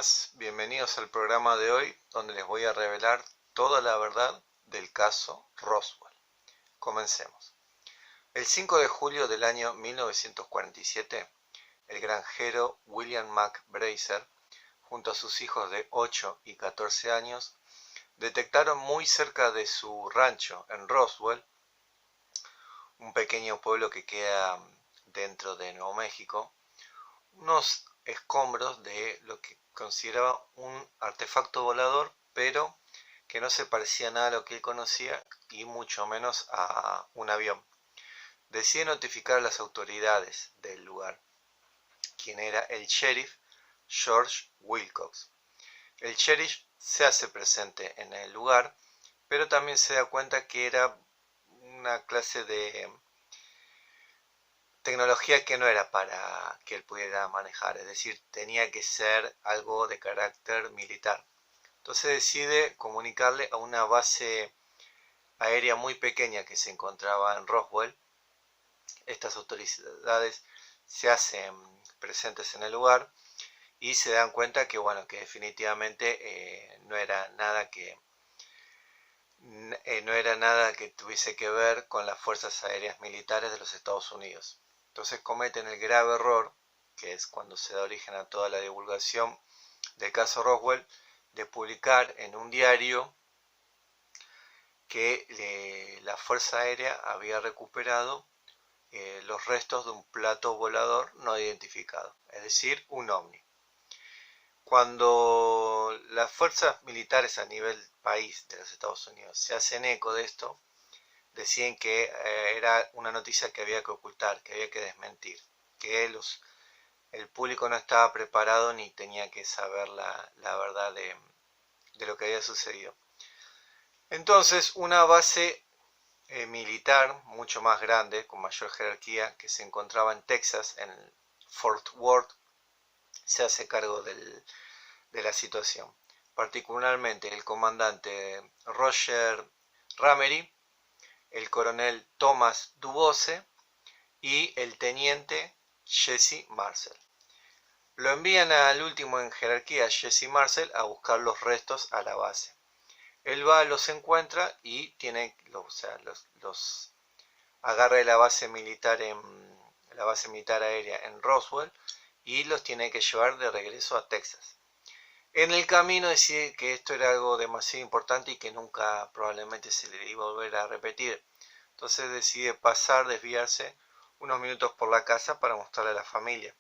días, bienvenidos al programa de hoy donde les voy a revelar toda la verdad del caso Roswell. Comencemos. El 5 de julio del año 1947, el granjero William McBracer, junto a sus hijos de 8 y 14 años, detectaron muy cerca de su rancho en Roswell, un pequeño pueblo que queda dentro de Nuevo México, unos escombros de lo que consideraba un artefacto volador, pero que no se parecía nada a lo que él conocía y mucho menos a un avión. Decide notificar a las autoridades del lugar, quien era el sheriff George Wilcox. El sheriff se hace presente en el lugar, pero también se da cuenta que era una clase de tecnología que no era para que él pudiera manejar, es decir, tenía que ser algo de carácter militar. Entonces decide comunicarle a una base aérea muy pequeña que se encontraba en Roswell. Estas autoridades se hacen presentes en el lugar y se dan cuenta que, bueno, que definitivamente no era nada que tuviese que ver con las fuerzas aéreas militares de los Estados Unidos. Entonces cometen el grave error, que es cuando se da origen a toda la divulgación del caso Roswell, de publicar en un diario que la Fuerza Aérea había recuperado los restos de un plato volador no identificado, es decir, un ovni. Cuando las fuerzas militares a nivel país de los Estados Unidos se hacen eco de esto, decían que era una noticia que había que ocultar, que había que desmentir, que el público no estaba preparado ni tenía que saber la verdad de lo que había sucedido. Entonces, una base militar mucho más grande, con mayor jerarquía, que se encontraba en Texas, en Fort Worth, se hace cargo de la situación. Particularmente el comandante Roger Ramery, el coronel Thomas Dubose y el teniente Jesse Marcel. Lo envían al último en jerarquía, Jesse Marcel, a buscar los restos a la base. Él va, los encuentra y los agarra de la base militar aérea en Roswell y los tiene que llevar de regreso a Texas. En el camino decide que esto era algo demasiado importante y que nunca probablemente se le iba a volver a repetir. Entonces decide desviarse unos minutos por la casa para mostrarle a la familia.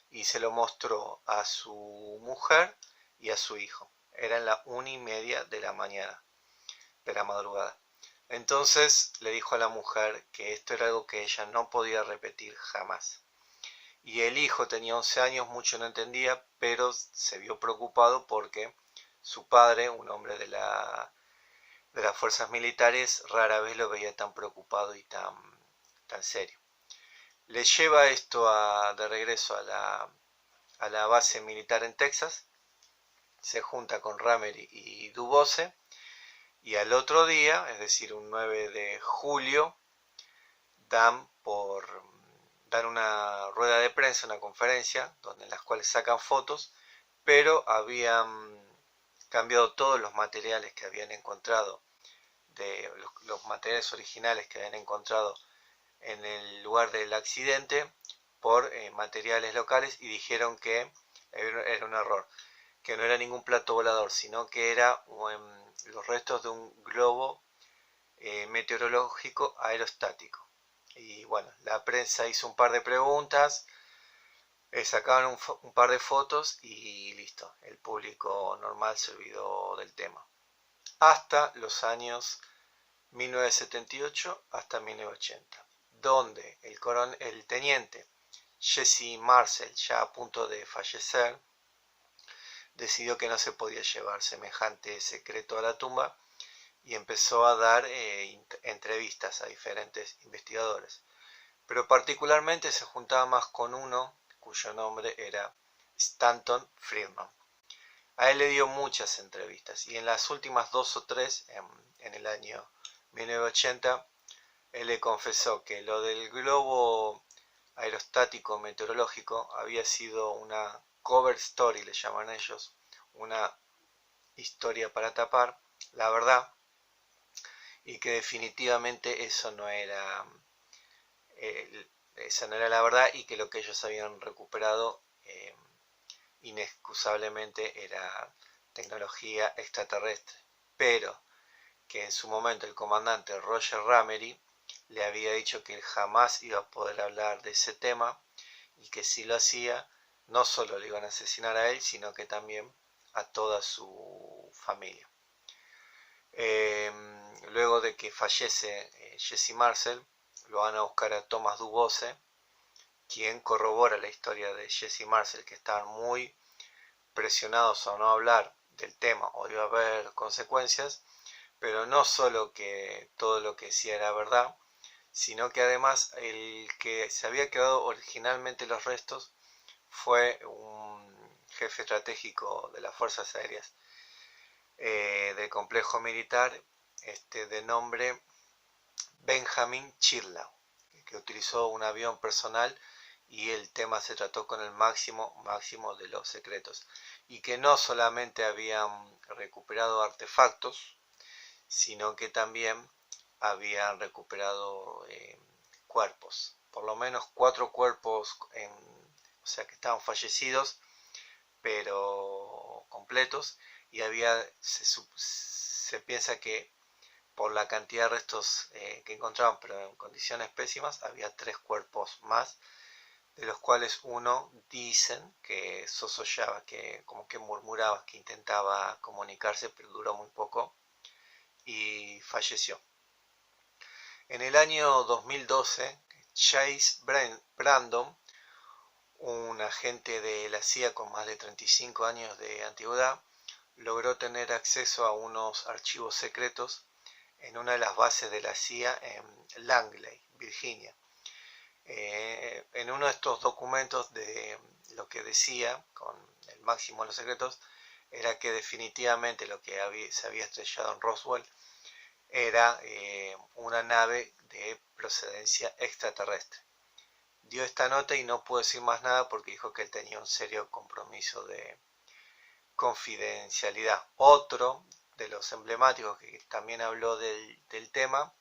Y se lo mostró a su mujer y a su hijo. Eran las 1:30 de la mañana, de la madrugada. Entonces le dijo a la mujer que esto era algo que ella no podía repetir jamás. Y el hijo tenía 11 años, mucho no entendía, pero se vio preocupado porque su padre, un hombre de las fuerzas militares, rara vez lo veía tan preocupado y tan serio. Le lleva esto de regreso a la base militar en Texas, se junta con Ramery y Dubose, y al otro día, es decir, un 9 de julio, dan una rueda de prensa, una conferencia, en las cuales sacan fotos, pero habían cambiado todos los materiales que habían encontrado, de los materiales originales que habían encontrado en el lugar del accidente, por materiales locales, y dijeron que era un error, que no era ningún plato volador, sino que era los restos de un globo meteorológico aerostático. Y bueno, la prensa hizo un par de preguntas, sacaban un par de fotos y listo, el público normal se olvidó del tema. Hasta los años 1978 hasta 1980, donde el teniente Jesse Marcel, ya a punto de fallecer, decidió que no se podía llevar semejante secreto a la tumba y empezó a dar entrevistas a diferentes investigadores. Pero particularmente se juntaba más con uno cuyo nombre era Stanton Friedman. A él le dio muchas entrevistas y en las últimas 2 o 3, en el año 1980, él le confesó que lo del globo aerostático meteorológico había sido una cover story, le llaman ellos, una historia para tapar la verdad, y que definitivamente esa no era la verdad, y que lo que ellos habían recuperado inexcusablemente era tecnología extraterrestre, pero que en su momento el comandante Roger Ramery le había dicho que él jamás iba a poder hablar de ese tema, y que si lo hacía no solo le iban a asesinar a él, sino que también a toda su familia. Luego de que fallece Jesse Marcel, lo van a buscar a Thomas Dubose, quien corrobora la historia de Jesse Marcel, que estaban muy presionados a no hablar del tema o iba a haber consecuencias, pero no solo que todo lo que decía era verdad, sino que además el que se había quedado originalmente los restos fue un jefe estratégico de las Fuerzas Aéreas del complejo militar, de nombre Benjamin Chirlaw, que utilizó un avión personal, y el tema se trató con el máximo de los secretos, y que no solamente habían recuperado artefactos, sino que también habían recuperado cuerpos, por lo menos 4 cuerpos, o sea que estaban fallecidos pero completos, y se piensa que por la cantidad de restos que encontraban, pero en condiciones pésimas, había 3 cuerpos más, de los cuales uno dicen que sosollaba, que como que murmuraba, que intentaba comunicarse, pero duró muy poco y falleció. En el año 2012, Chase Brandon, un agente de la CIA con más de 35 años de antigüedad, logró tener acceso a unos archivos secretos en una de las bases de la CIA en Langley, Virginia. En uno de estos documentos, de lo que decía, con el máximo de los secretos, era que definitivamente lo que se había estrellado en Roswell era una nave de procedencia extraterrestre. Dio esta nota y no pudo decir más nada porque dijo que él tenía un serio compromiso de confidencialidad. Otro de los emblemáticos que también habló del tema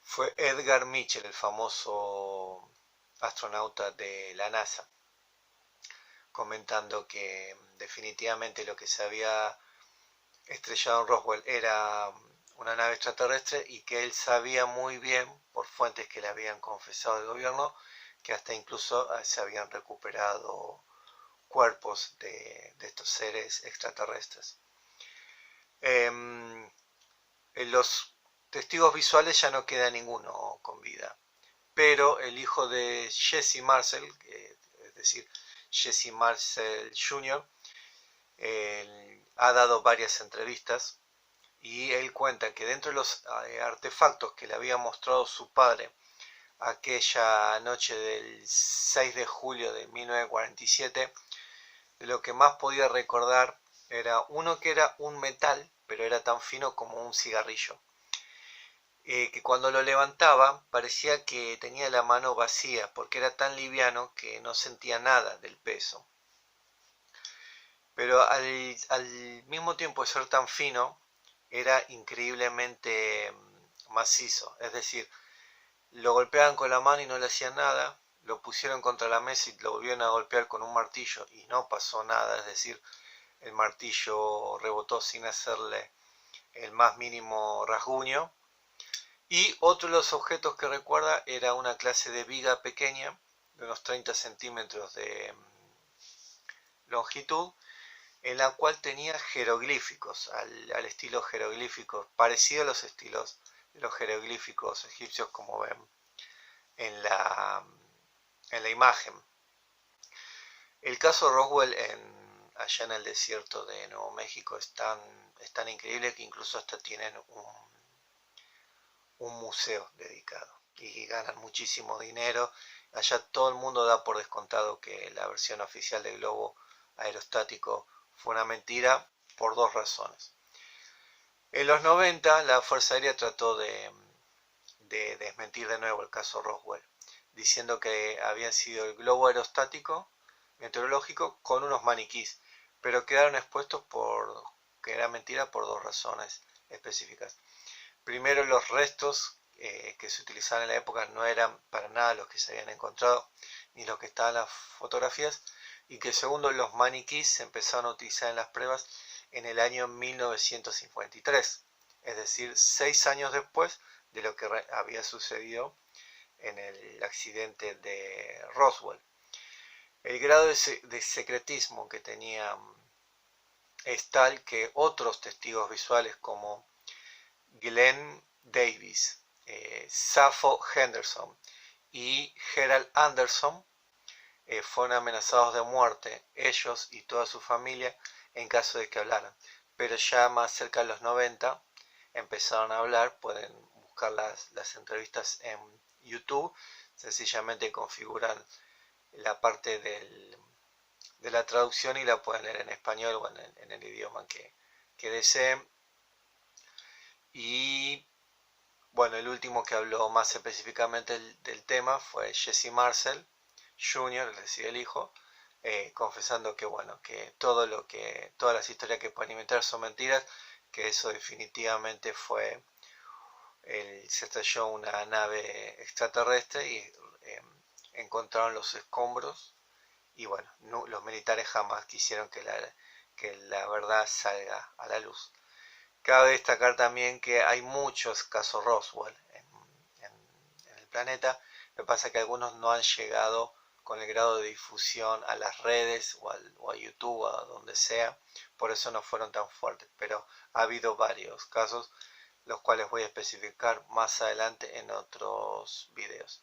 fue Edgar Mitchell, el famoso astronauta de la NASA, comentando que definitivamente lo que se había estrellado en Roswell era una nave extraterrestre, y que él sabía muy bien, por fuentes que le habían confesado del gobierno, que hasta incluso se habían recuperado cuerpos de estos seres extraterrestres. Los testigos visuales ya no queda ninguno con vida, pero el hijo de Jesse Marcel, es decir, Jesse Marcel Jr., ha dado varias entrevistas, y él cuenta que dentro de los artefactos que le había mostrado su padre aquella noche del 6 de julio de 1947, lo que más podía recordar era uno que era un metal, pero era tan fino como un cigarrillo, que cuando lo levantaba parecía que tenía la mano vacía, porque era tan liviano que no sentía nada del peso. Pero al mismo tiempo de ser tan fino, era increíblemente macizo, es decir, lo golpeaban con la mano y no le hacían nada, lo pusieron contra la mesa y lo volvieron a golpear con un martillo y no pasó nada, es decir, el martillo rebotó sin hacerle el más mínimo rasguño. Y otro de los objetos que recuerda era una clase de viga pequeña, de unos 30 centímetros de longitud, en la cual tenía jeroglíficos, al estilo jeroglíficos, parecido a los estilos de los jeroglíficos egipcios, como ven en la imagen. El caso Roswell allá en el desierto de Nuevo México es tan increíble que incluso hasta tienen un museo dedicado y ganan muchísimo dinero. Allá todo el mundo da por descontado que la versión oficial del globo aerostático fue una mentira, por 2 razones. En los 90 la Fuerza Aérea trató de desmentir de nuevo el caso Roswell, diciendo que había sido el globo aerostático meteorológico con unos maniquís, pero quedaron expuestos que era mentira por dos razones específicas. Primero, los restos que se utilizaban en la época no eran para nada los que se habían encontrado, ni los que estaban en las fotografías, y que segundo, los maniquís se empezaron a utilizar en las pruebas en el año 1953, es decir, 6 años después de lo que había sucedido en el accidente de Roswell. El grado de secretismo que tenía es tal que otros testigos visuales como Glenn Davis, Sappho Henderson y Gerald Anderson fueron amenazados de muerte, ellos y toda su familia, en caso de que hablaran. Pero ya más cerca de los 90 empezaron a hablar, pueden buscar las entrevistas en YouTube, sencillamente configuran la parte de la traducción y la pueden leer en español o en el idioma que deseen. Y bueno, el último que habló más específicamente del tema fue Jesse Marcel Jr., es decir, el hijo, confesando que bueno, que todas las historias que pueden inventar son mentiras, que eso definitivamente se estrelló una nave extraterrestre y encontraron los escombros y bueno, los militares jamás quisieron que la verdad salga a la luz. Cabe destacar también que hay muchos casos Roswell en el planeta. Lo que pasa es que algunos no han llegado con el grado de difusión a las redes o a YouTube o a donde sea. Por eso no fueron tan fuertes. Pero ha habido varios casos, los cuales voy a especificar más adelante en otros videos.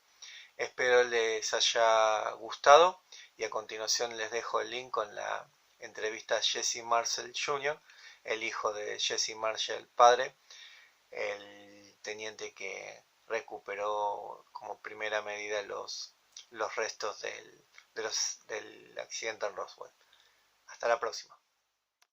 Espero les haya gustado y a continuación les dejo el link con la entrevista a Jesse Marcel Jr., el hijo de Jesse Marcel padre, el teniente que recuperó como primera medida los restos del accidente en Roswell. Hasta la próxima.